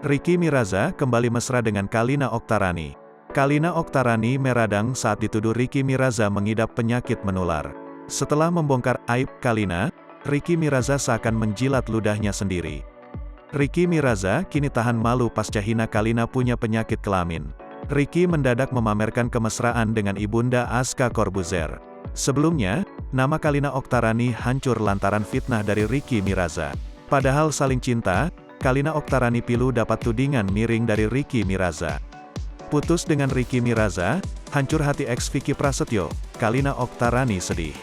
Ricky Miraza kembali mesra dengan Kalina Oktarani. Kalina Oktarani meradang saat dituduh Ricky Miraza mengidap penyakit menular. Setelah membongkar aib Kalina, Ricky Miraza seakan menjilat ludahnya sendiri. Ricky Miraza kini tahan malu pasca hina Kalina punya penyakit kelamin. Ricky mendadak memamerkan kemesraan dengan ibunda Aska Corbuzier. Sebelumnya, nama Kalina Oktarani hancur lantaran fitnah dari Ricky Miraza. Padahal saling cinta, Kalina Oktarani pilu dapat tudingan miring dari Ricky Miraza. Putus dengan Ricky Miraza, hancur hati ex Vicky Prasetyo, Kalina Oktarani sedih.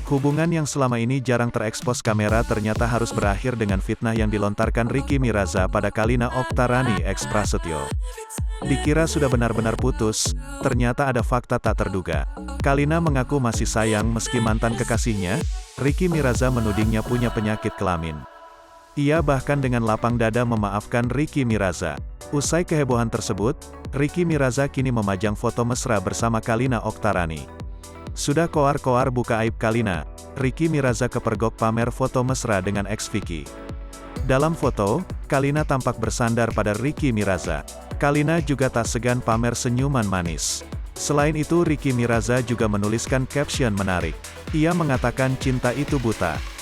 Hubungan yang selama ini jarang terekspos kamera ternyata harus berakhir dengan fitnah yang dilontarkan Ricky Miraza pada Kalina Oktarani ex Prasetyo. Dikira sudah benar-benar putus, ternyata ada fakta tak terduga. Kalina mengaku masih sayang meski mantan kekasihnya, Ricky Miraza menudingnya punya penyakit kelamin. Ia bahkan dengan lapang dada memaafkan Ricky Miraza. Usai kehebohan tersebut, Ricky Miraza kini memajang foto mesra bersama Kalina Oktarani. Sudah koar-koar buka aib Kalina, Ricky Miraza kepergok pamer foto mesra dengan ex Vicky. Dalam foto, Kalina tampak bersandar pada Ricky Miraza. Kalina juga tak segan pamer senyuman manis. Selain itu Ricky Miraza juga menuliskan caption menarik. Ia mengatakan cinta itu buta.